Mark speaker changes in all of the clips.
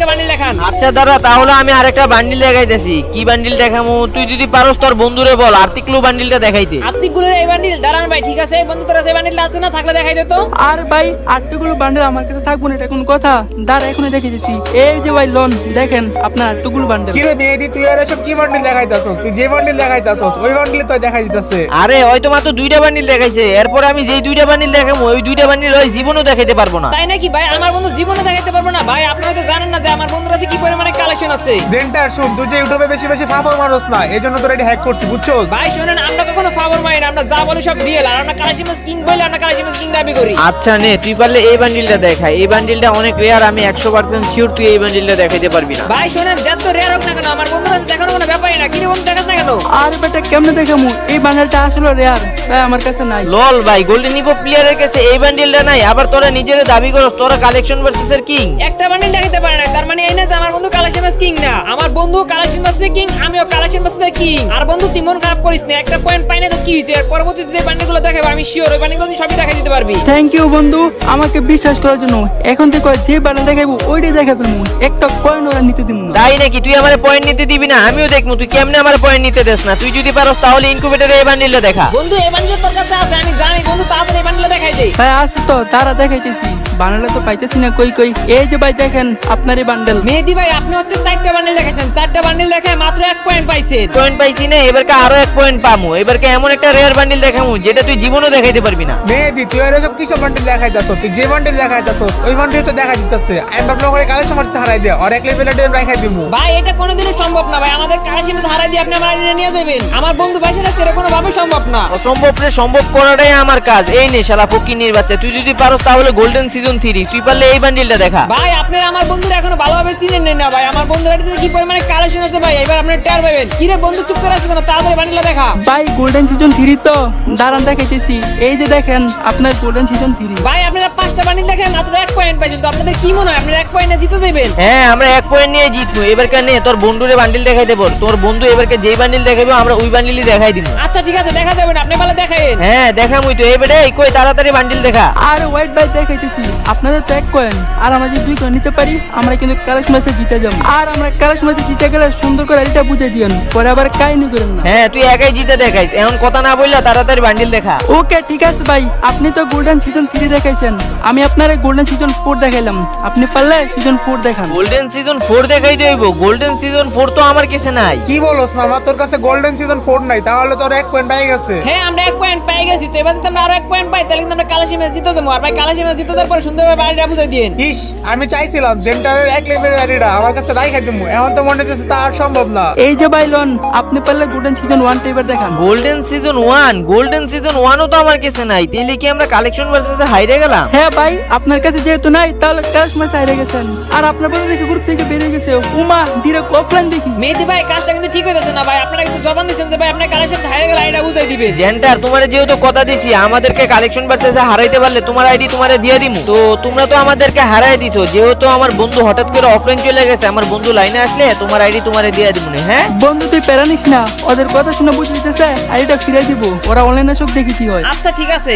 Speaker 1: আরেকটা বান্ডিল দেখান।
Speaker 2: আচ্ছা দাদা, তাহলে আমি আরেকটা বান্ডিল দেখাইতেছি। কি বান্ডিল দেখামু? তুই যদি পারস তোর বন্ধুরে বল আর্থিক ক্লু বান্ডিলটা দেখাইতে।
Speaker 1: আত্মিকগুলোর এই বান্ডিল দাঁড়ান ভাই, ঠিক আছে বন্ধু, তোর এই বান্ডিল আছে না? থাকলে দেখাই দে তো।
Speaker 3: আর ভাই আটটুকুলো বান্ডেল আমার কাছে থাকবো না, এটা কোন কথা? দাঁড়া এখনই দেখে দিচ্ছি। এই যে ভাই লোন দেখেন আপনার আটটুকুলো বান্ডেল।
Speaker 4: কি রে মেহেদি, তুই আর এসব কি বান্ডিল দেখাইতাছস? তুই যে বান্ডিল দেখাইতাছস ওই বান্ডিল তো দেখাই দিতেছে।
Speaker 2: আরে হয়তো মাত্র দুইটা বান্ডিল দেখাইছে, এরপর আমি যেই দুইটা বান্ডিল দেখামু ওই দুইটা বান্ডিল ওই জীবনও দেখাইতে পারবো না।
Speaker 1: তাই নাকি ভাই? আমার বন্ধু জীবনে দেখাইতে পারবো না ভাই? আপনারা তো জানেন না যে আমার বন্ধুর কাছে কি পরিমাণে কালেকশন আছে।
Speaker 4: জেন্টার শুন, তুই যে ইউটিউবে বেশি বেশি ফাফর মারস না, এজন্য তোর এটা হ্যাক করছি, বুঝছস?
Speaker 1: ভাই শুনেন, আমরা কখনো ফাওয়ার মারি না, আমরা যা বলি সব রিয়েল। আর আমরা কালেকশন কিং বলে আমরা কালেকশন কিং দাবি করি।
Speaker 2: আচ্ছা নে, তুই পারলে এই বান্ডিলটা দেখা। এই বান্ডিলটা অনেক রেয়ার, আমি 100% শিওর তুই এই বান্ডিলটা দেখাইতে পারবি না।
Speaker 1: ভাই শুনেন, যত রেয়ার হোক না কেন আমার বন্ধুর কাছে দেখানো কোনো ব্যাপারই না। কি রে বন্ধু, দেখাস না কেন?
Speaker 3: আর বেটা কেমনে দেখামু? এই বান্ডেলটা আসলে রেয়ার, তাই আমার কাছে নাই।
Speaker 2: লল ভাই, গোল্ডেন ইভো প্লেয়ারের কাছে এই বান্ডিলটা নাই, আবার তোরা নিজের দাবি করস তোরা কালেকশন ভার্সেস এর কিং।
Speaker 1: একটা বান্ডিল দেখাইতে পারে না, তার মানে এই না যে আমার বন্ধু কালেকশন বাস কিং না। আমার বন্ধু কালেকশন বাস কিং, আমিও কালেকশন বাস কিং। আর বন্ধু তুই মন খারাপ করিস না, একটা পয়েন্ট পাই না তো কি হইছে? আর পরবর্তীতে যে বান্ডিলগুলো দেখাবো আমি শিওর ওই বান্ডিলগুলো তুই সবই দেখাই দিতে পারবি।
Speaker 3: থ্যাংক ইউ বন্ধু আমাকে বিশ্বাস করার জন্য। এখন থেকে যে বান্ডেল দেখাবো ওইটাই দেখাবো, একটা কয়েন ওরা নিতে দিব না।
Speaker 2: তাই নাকি? তুই আমার পয়েন্ট নিতে দিবি না? আমিও দেখবো তুই কেমনে আমার পয়েন্ট নিতে দেস না। তুই যদি পারস তাহলে ইনকিউবেটরে এই বান্ডিলটা দেখা।
Speaker 1: বন্ধু এই বান্ডিল তোর কাছে আছে আমি জানি বন্ধু, তাড়াতাড়ি এই বান্ডিলটা দেখাই দে।
Speaker 3: ভাই আসে তো তারা দেখাইতেছি, বান্ডেলটা তো পাইতেছি না কই কই। এই যে ভাই দেখেন আপনার এই বান্ডেল।
Speaker 1: মেহেদি ভাই আপনি হচ্ছে 4টা বান্ডিল দেখাইছেন, 4টা বান্ডিল দেখায় মাত্র 1 পয়েন্ট পাইছেন।
Speaker 2: পয়েন্ট পাইছি না, এবারকে আরো 1 পয়েন্ট পামু। এবারকে এমন একটা রেয়ার বান্ডিল দেখামু যেটা তুই জীবনও দেখাইতে পারবি না।
Speaker 4: মেহেদি, তুই আর এসব কিসব বান্ডিল দেখাইতাছস? তুই যে বান্ডিল দেখাইতাছস ওই বান্ডিল তো দেখাই দিতেছে। আমি ভাবলাম করে কালেকশন মারতে হারাই দে, আর এক লেভেলের ডেম রাখাই দিমু।
Speaker 1: ভাই এটা কোনোদিনও সম্ভব না ভাই, আমাদের কালেকশন হারাই দিয়ে আপনি আমার আইডি নিয়ে যাবেন। আমার বন্ধু ভাই সেটা সেরকম কোনো ভাবে সম্ভব না।
Speaker 2: অসম্ভব রে সম্ভব করাটাই আমার কাজ। এই নে শালা ফকিন্নির বাচ্চা, তুই যদি পারস তাহলে গোল্ডেন সিজন 3 তুই পারলে এই বান্ডিলটা দেখা।
Speaker 1: ভাই আপনারা আমার বন্ধুরা এখনো ভালোভাবে চিনেন নেন না ভাই। আমার বন্ধুর আইডিতে কি পরিমাণে কালেকশন আছে ভাই, এবার আপনি টের পাবেন। কি রে বন্ধু চুপ করে আছিস কেন? তাড়াতাড়ি বান্ডিলটা দেখা।
Speaker 3: ভাই গোল্ডেন সিজন 3 তো দাঁড়ান দেখাইতেছি। এই যে দেখেন আপনার গোল্ডেন সিজন 3।
Speaker 1: ভাই আপনারা 5টা বান্ডিল দেখেন মাত্র 1 পয়েন্ট পাইছেন, তো আপনাদের কি মনে হয় আপনারা 1 পয়েন্টে জিতে যাবেন?
Speaker 2: হ্যাঁ, আমরা 1 পয়েন্ট নিয়ে জিতবো। এবারকে নে তোর বন্ধুরে বান্ডিল দেখাই দেব। তোর বন্ধু এবারকে যেই বান্ডিল দেখাইবো আমরা ওই বান্ডিলই দেখাই দিব।
Speaker 1: আচ্ছা ঠিক আছে, দেখা যাবে না, আপনি বলে দেখাইন।
Speaker 2: হ্যাঁ দেখামুই তো। এই বেটা কই তাড়াতাড়ি বান্ডিল দেখা।
Speaker 3: আর ওয়াইট ভাই দেখাইতেছি আপনাদের তো 1 কয়েন, আর আমরা যদি 2 কয়েন নিতে পারি আমরা কিন্তু কালেকশন ম্যাচে জিতে যাব। আর আমরা কালেকশন ম্যাচে জিতে গেলে সুন্দর করে এটা বুঝাই দিয়েন, পরে আবার কাহিনী করেন না।
Speaker 2: হ্যাঁ তুই একাই জিতে দেখাইস, এখন কথা না বললা তাড়াতাড়ি বান্ডিল দেখা।
Speaker 3: ওকে ঠিক আছে ভাই, আপনি তো গোল্ডেন সিজন 3 দেখাইছেন, আমি আপনার গোল্ডেন সিজন 4 দেখাইলাম। আপনি পারলে সিজন 4 দেখান।
Speaker 2: গোল্ডেন সিজন 4 দেখাই দেব? গোল্ডেন সিজন 4 তো আমার কাছে নাই।
Speaker 4: কি বলস মামা, তোর কাছে গোল্ডেন সিজন 4 নাই? তাহলে তোর 1 পয়েন্ট পেয়ে গেছে।
Speaker 1: হ্যাঁ আমরা 1 পয়েন্ট পেয়ে গেছি, তো এবার যদি আমরা আরো 1 পয়েন্ট পাই তাহলে কিন্তু আমরা কালেকশন ম্যাচ জিতে যাবো। আর ভাই কালেকশন ম্যাচ জিতে যাওয়ার পরে সুন্দরভাবে বাড়িটা বুঝাই দিন।
Speaker 4: ইস, আমি চাইছিলাম জেন্টারের 1 লেভেলের আইডিটা আমার কাছে রাখাই দিমু, এখন তো মনে হচ্ছে তা আর সম্ভব না।
Speaker 3: এই যে ভাই লোন, আপনি পারলে গোল্ডেন সিজন 1 টা এবার দেখান।
Speaker 2: Golden season 1? গোল্ডেন সিজন 1 ও তো আমার কাছে নাই, তাইলে কি আমরা কালেকশন ভার্সেসে হাইরে গেলাম?
Speaker 3: হ্যাঁ ভাই আপনার কাছে যেহেতু নাই তাহলে কালেকশন ম্যাচে হারিয়ে গেছেন। আর আপনার বলে দেখি গ্রুপ থেকে বেরিয়ে গেছে। উমা ডিরেক্ট অফলাইন দেখি।
Speaker 1: মেহেদি ভাই কাজটা কিন্তু ঠিক হইতাছে না ভাই, আপনারা কিন্তু জবান দিচ্ছেন যে ভাই আপনার কালেকশন হারিয়ে গেলে আইডিটা বুঝাই দিবেন।
Speaker 2: জেন্টার তোমারে যেহেতু কথা দিছি আমাদেরকে কালেকশন ভার্সেসে হারাইতে পারলে তোমার আইডি তোমারে দিয়ে দিমু। তো তোমরা তো আমাদেরকে হারাই দিছো, যেহেতু আমার বন্ধু হঠাৎ করে অফলাইন চলে গেছে, আমার বন্ধু লাইনে আসলে তোমার আইডি তোমারে দিয়ে দিমু। হ্যাঁ
Speaker 3: বন্ধু তুই প্যারানিস না, ওদের কথা শুনে বুঝে দিতেছে আইডিটা ফিরাই দিব, ওরা অনলাইনে সব দেখি কি হয়।
Speaker 1: আচ্ছা ঠিক আছে।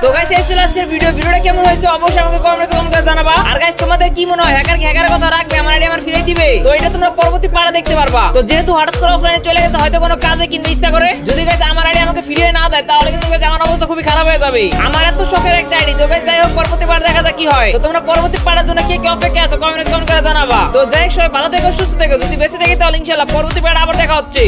Speaker 1: তো গাইস এই ছিল আজকের ভিডিওটা কেমন হয়েছে অবশ্যই আমাকে কমেন্টে করে জানাবা। আর গাইস তোমাদের কি মনে হয় হ্যাকার কি হ্যাকারের কথা রাখবে, আমার আইডি আমার ফিরিয়ে দিবে? তো এটা তোমরা পরবর্তী পার্টে দেখতে পারবা। তো যেহেতু হঠাৎ করে অফলাইনে চলে গেছে, হয়তো কোনো কাজে কিনতে ইচ্ছা করে, যদি গাইস আমার আইডি আমাকে ফিরিয়ে না দেয় তাহলে কিন্তু গাইস আমার অবস্থা খুবই খারাপ হয়ে যাবে। আমার এত শখের একটা আইডি। তো গাইস যাই হোক পরবর্তী পার্ট দেখা যাক কি হয়। তো তোমরা পরবর্তী পার্টের জন্য কে কে অপেক্ষা আছো কমেন্টে করে জানাবা। তো যাই হোক সবাই ভালো থেকো সুস্থ থেকো, যদি বেঁচে থাকি তাহলে ইনশাআল্লাহ পরবর্তী পার্টে আবার দেখা হচ্ছে।